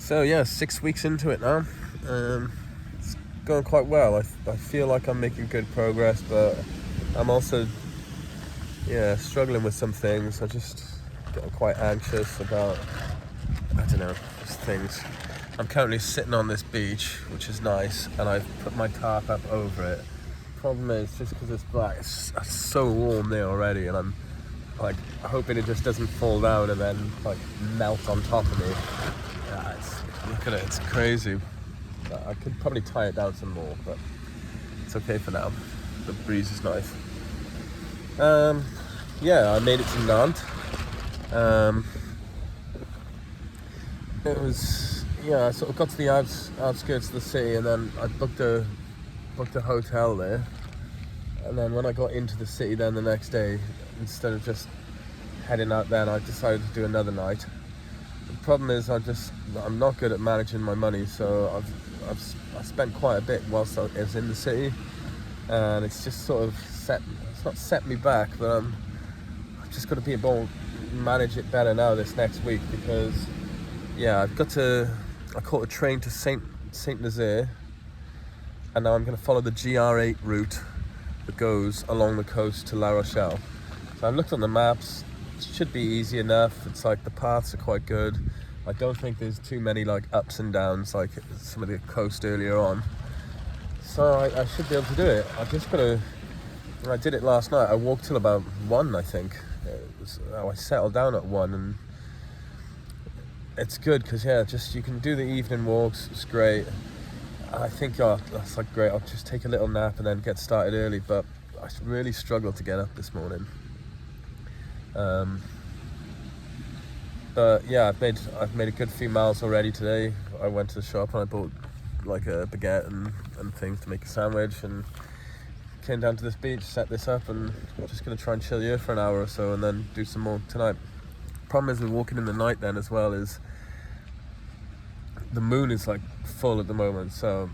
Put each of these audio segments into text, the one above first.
So yeah, 6 weeks into it now. It's going quite well. I feel like I'm making good progress, but I'm also struggling with some things. I just get quite anxious about, I don't know, just things. I'm currently sitting on this beach, which is nice, and I've put my tarp up over it. Problem is, just because it's black, it's so warm there already, and I'm like hoping it just doesn't fall down and then like melt on top of me. Look at it, it's crazy. I could probably tie it down some more, but it's okay for now. The breeze is nice. I made it to Nantes. It was, I sort of got to the outskirts of the city, and then I booked a hotel there. And then when I got into the city then the next day, instead of just heading out then, I decided to do another night. The problem is I'm not good at managing my money, so I spent quite a bit whilst I was in the city, and it's just sort of set me back, but I've just got to be able to manage it better now this next week, because I caught a train to Saint-Nazaire, and now I'm going to follow the GR8 route that goes along the coast to La Rochelle. So I've looked on the maps. It should be easy enough. It's like the paths are quite good. I don't think there's too many like ups and downs like some of the coast earlier on. So I should be able to do it. I did it last night. I walked till about 1, I think. I settled down at 1, and it's good because you can do the evening walks. It's great. I think that's like great. I'll just take a little nap and then get started early. But I really struggled to get up this morning. I've made a good few miles already today. I went to the shop and I bought like a baguette and things to make a sandwich, and came down to this beach, set this up, and I'm just going to try and chill here for an hour or so and then do some more tonight. Problem is with walking in the night then as well is the moon is like full at the moment, so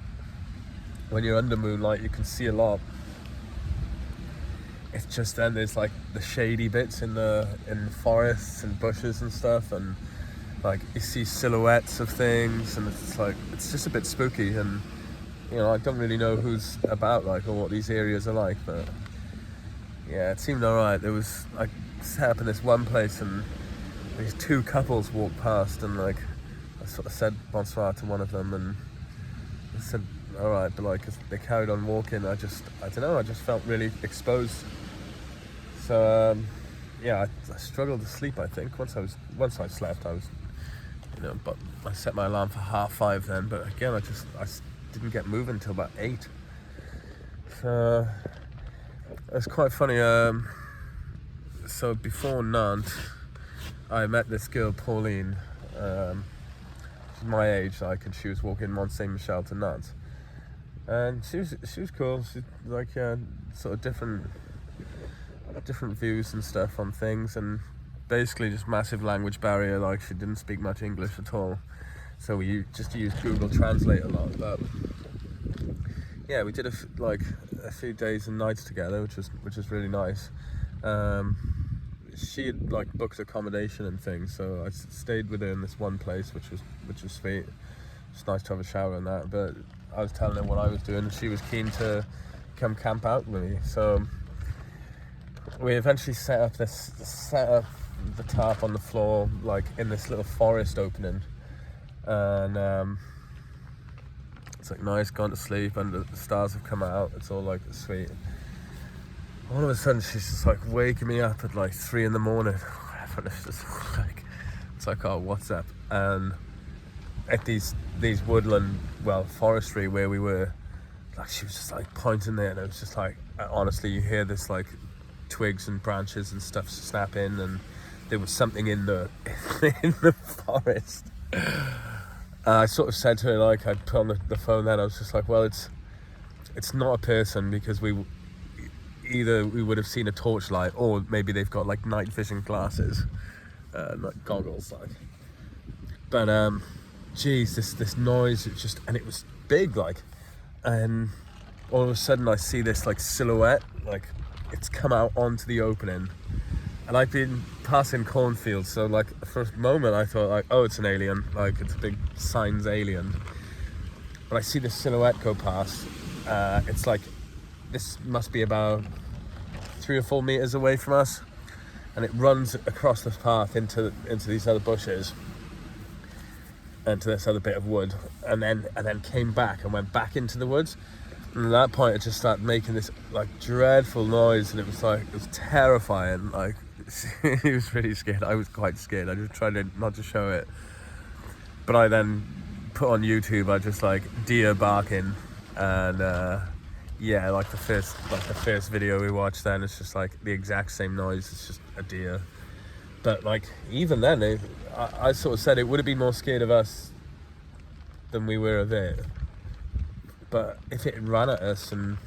when you're under moonlight you can see a lot. It's just then there's like the shady bits in the forests and bushes and stuff, and like you see silhouettes of things, and it's just a bit spooky, and I don't really know who's about or what these areas are like, but it seemed alright. I set up in this one place and these 2 couples walked past, and like I sort of said bonsoir to one of them, and I said alright, but like as they carried on walking, I don't know, I just felt really exposed. So I struggled to sleep. I think once I slept, I was but I set my alarm for 5:30 then, but again I didn't get moving until about 8. So it's quite funny. So before Nantes, I met this girl Pauline. She's my age, and she was walking Mont Saint Michel to Nantes, and she was cool. She's like sort of different views and stuff on things, and basically just massive language barrier. Like she didn't speak much English at all, so we just used Google Translate a lot. But we did a few days and nights together, which was really nice. She had like booked accommodation and things, so I stayed with her in this one place, which was sweet. It's nice to have a shower and that. But I was telling her what I was doing, and she was keen to come camp out with me. So we eventually set up the tarp on the floor, like in this little forest opening, and it's like nice, gone to sleep, and the stars have come out. It's all like sweet. All of a sudden, she's just like waking me up at like 3 a.m. And it's like, oh, what's up? And at these woodland, forestry where we were, like she was just like pointing there, and it was just like, honestly, you hear this like twigs and branches and stuff snapping, and there was something in the forest. I sort of said to her, like, I'd put on the phone then, I was just like, well, it's not a person, because we would have seen a torchlight, or maybe they've got like night vision glasses, like goggles, like. But this noise, it was big, like, and all of a sudden I see this like silhouette, like it's come out onto the opening, And I've been passing cornfields, so like for a moment I thought like, oh, it's an alien, like it's a big signs alien. But I see this silhouette go past. It's like, this must be about 3 or 4 meters away from us, and it runs across this path into these other bushes and to this other bit of wood, and then came back and went back into the woods. And at that point it just started making this like dreadful noise, and it was terrifying. Like he was really scared. I was quite scared. I just tried not to show it, but I then put on YouTube, I just like deer barking, and like the first video we watched, then it's just like the exact same noise. It's just a deer. But like even then, I sort of said it would have been more scared of us than we were of it. But if it ran at us and,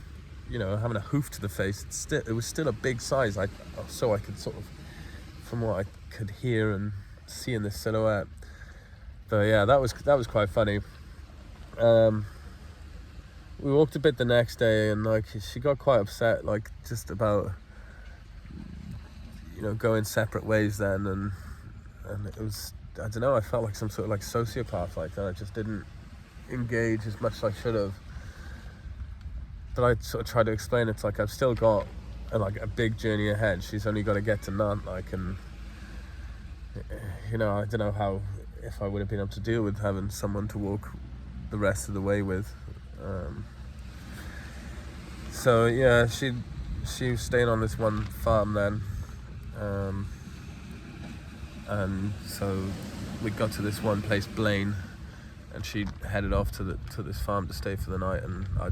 you know, having a hoof to the face, it was still a big size. So I could sort of, from what I could hear and see in this silhouette. But yeah, that was quite funny. We walked a bit the next day, and like she got quite upset, like just about, you know, going separate ways then, and it was, I don't know, I felt like some sort of like sociopath like that. I just didn't engage as much as I should have. But I sort of tried to explain it's like I've still got a big journey ahead. She's only got to get to Nantes, like, and you know, I don't know if I would have been able to deal with having someone to walk the rest of the way with. So yeah, she was staying on this one farm then, and so we got to this one place, Blaine, and she headed off to this farm to stay for the night, and I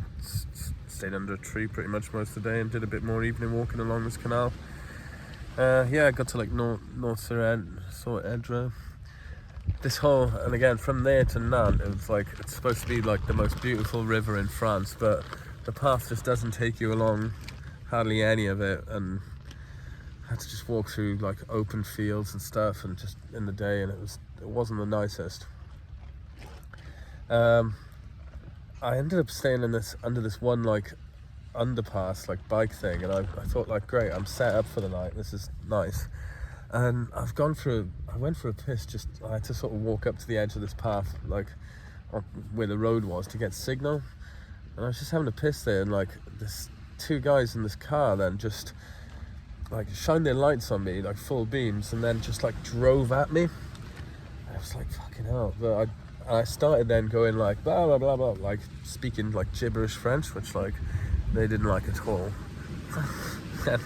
stayed under a tree pretty much most of the day and did a bit more evening walking along this canal. I got to like North Edra. This whole, and again from there to Nantes, it was like, it's supposed to be like the most beautiful river in France, but the path just doesn't take you along hardly any of it, and I had to just walk through like open fields and stuff, and just in the day, and it wasn't the nicest. I ended up staying under this one like underpass, like bike thing, and I thought like, great, I'm set up for the night, this is nice. And I went for a piss, I had to sort of walk up to the edge of this path, like where the road was, to get signal. And I was just having a piss there, and like this 2 guys in this car then just like shined their lights on me, like full beams, and then just like drove at me. I was like, fucking hell. But I started then going like blah blah blah blah, like speaking like gibberish French, which like they didn't like at all. And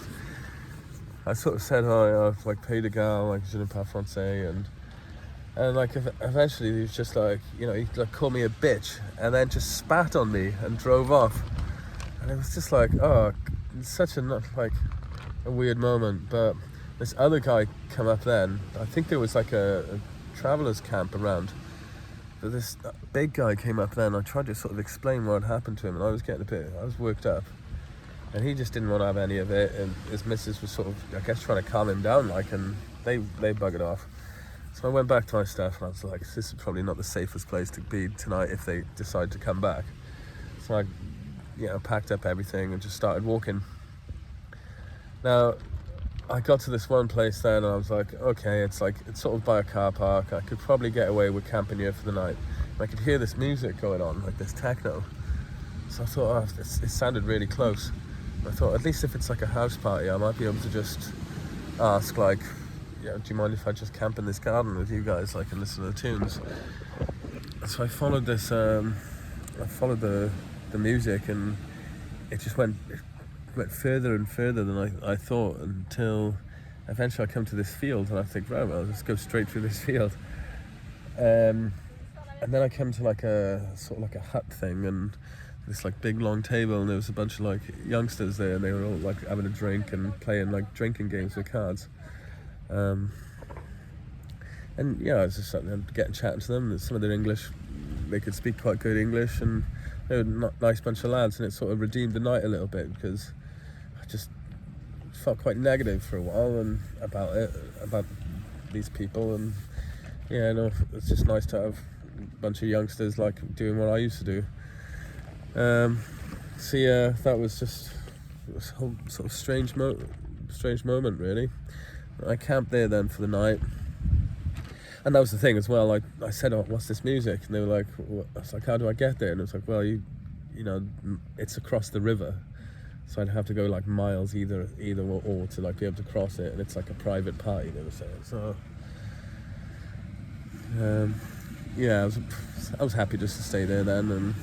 I sort of said, oh, I've like paid a gars, like je ne parle français, and like eventually he was just like, you know, he like called me a bitch and then just spat on me and drove off. And it was just like, oh, it's such a weird moment. But this other guy come up then, I think there was like a traveller's camp around, but this big guy came up then. I tried to sort of explain what had happened to him, and I was worked up. And he just didn't want to have any of it, and his missus was sort of, I guess, trying to calm him down, like, and they buggered off. So I went back to my stuff, and I was like, this is probably not the safest place to be tonight if they decide to come back. So I, you know, packed up everything and just started walking. Now, I got to this one place then, and I was like, okay, it's sort of by a car park. I could probably get away with camping here for the night. And I could hear this music going on, like this techno. So I thought, it sounded really close. I thought, at least if it's like a house party, I might be able to just ask, like, yeah, do you mind if I just camp in this garden with you guys, like, and listen to the tunes? So I followed this, the music, and it just went further and further than I thought, until eventually I come to this field, and I think, right, well, I'll just go straight through this field. And then I come to like a sort of like a hut thing, and this like big long table, and there was a bunch of like youngsters there, and they were all like having a drink and playing like drinking games with cards. And yeah, I was just like, getting chatting to them. Some of their English, they could speak quite good English, and they were a nice bunch of lads, and it sort of redeemed the night a little bit, because I just felt quite negative for a while and about these people, and yeah, no, it's just nice to have a bunch of youngsters like doing what I used to do. So yeah, that was just a whole sort of strange moment really. I camped there then for the night. And that was the thing as well. Like I said, "Oh, what's this music?" And they were like, I was like, "How do I get there?" And it was like, "Well, you know, it's across the river, so I'd have to go like miles either or to like be able to cross it, and it's like a private party." They were saying. So, yeah, I was happy just to stay there then, and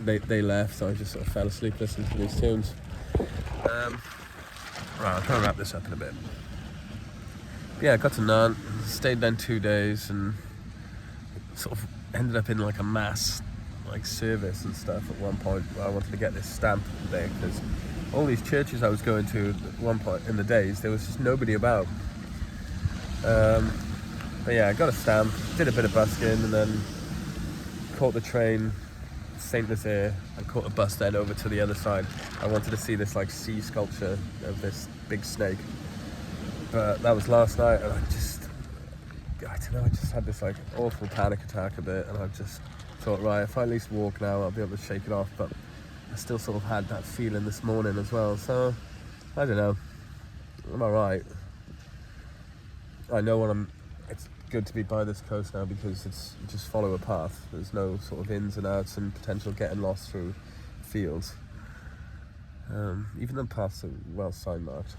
they left, so I just sort of fell asleep listening to these tunes. Right, I'll try and wrap this up in a bit. Yeah, I got to Nantes, stayed then 2 days, and sort of ended up in like a mass like service and stuff at one point where I wanted to get this stamp there, because all these churches I was going to at one point in the days, there was just nobody about. But yeah, I got a stamp, did a bit of busking, and then caught the train Saint Nazaire and caught a bus then over to the other side. I wanted to see this like sea sculpture of this big snake, but that was last night, and I don't know, I just had this like awful panic attack a bit, and I just thought, right, if I at least walk now, I'll be able to shake it off. But I still sort of had that feeling this morning as well, so I don't know, I'm alright. I know it's good to be by this coast now, because it's just follow a path. There's no sort of ins and outs and potential getting lost through fields. Even the paths are well sign marked.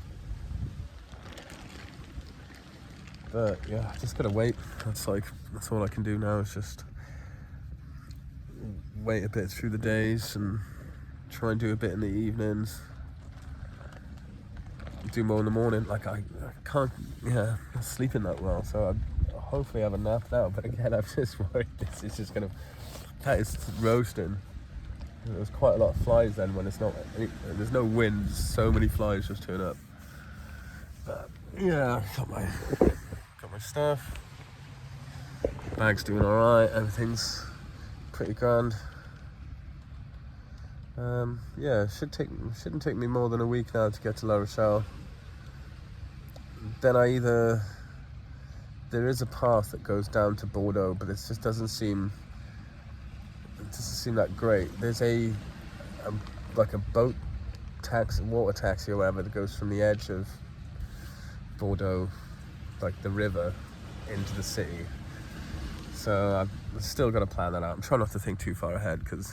But yeah, I just gotta wait. That's all I can do now, is just wait a bit through the days and try and do a bit in the evenings. Do more in the morning. Like I can't, not sleeping that well, so I hopefully have a nap now. But again, I'm just worried this is just that is roasting. There's quite a lot of flies then when there's no wind. So many flies just turn up. But yeah, got my stuff. Bag's doing alright. Everything's pretty grand. Yeah, shouldn't take me more than a week now to get to La Rochelle. Then there is a path that goes down to Bordeaux, but it just doesn't seem that great. There's a boat taxi, water taxi or whatever, that goes from the edge of Bordeaux, like the river, into the city. So I've still got to plan that out. I'm trying not to think too far ahead, because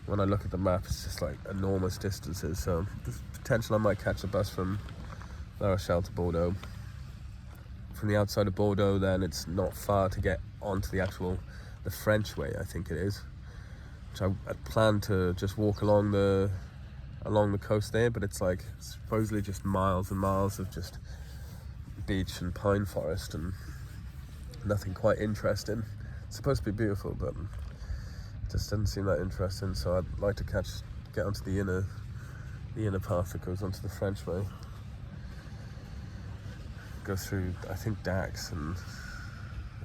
when I look at the map, it's just like enormous distances. So there's potential I might catch a bus from La Rochelle to Bordeaux. From the outside of Bordeaux, then it's not far to get onto the French way, I think it is. Which I planned to just walk along the coast there, but it's like supposedly just miles and miles of just beach and pine forest and nothing quite interesting. It's supposed to be beautiful, but just doesn't seem that interesting. So I'd like to get onto the inner path that goes onto the French way. Go through, I think, Dax and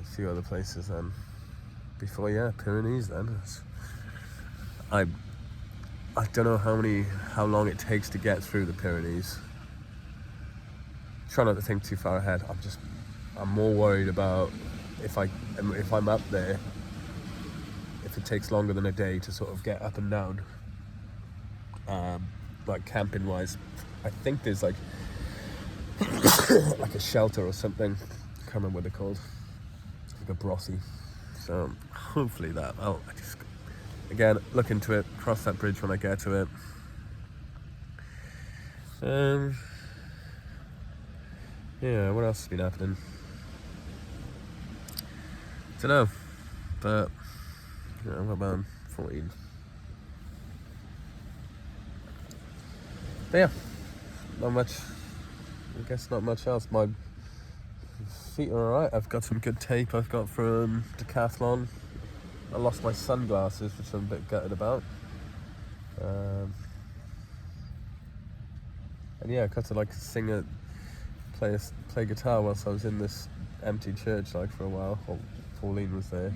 a few other places then. Before, Pyrenees then. I don't know how long it takes to get through the Pyrenees. Try not to think too far ahead. I'm more worried about if I'm up there, if it takes longer than a day to sort of get up and down. Like camping wise, I think there's like like a shelter or something. I can't remember what they're called. It's like a brossie. So hopefully that. I just again look into it. Cross that bridge when I get to it. Yeah, what else has been happening? Don't know, but what about 14? But yeah, not much. I guess not much else. My feet are alright. I've got some good tape I've got from Decathlon. I lost my sunglasses, which I'm a bit gutted about. And yeah, I got to like play guitar whilst I was in this empty church like for a while. Pauline was there,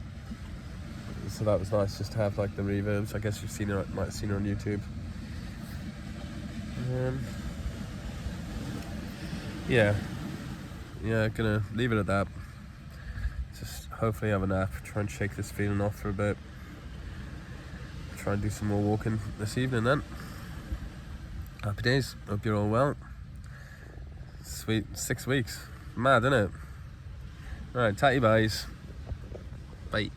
so that was nice just to have like the reverbs. I guess might have seen her on YouTube. Yeah, gonna leave it at that. Just hopefully have a nap, try and shake this feeling off for a bit. Try and do some more walking this evening then. Happy days, hope you're all well. Sweet 6 weeks. Mad, isn't it? Right, tatty buys. Bye.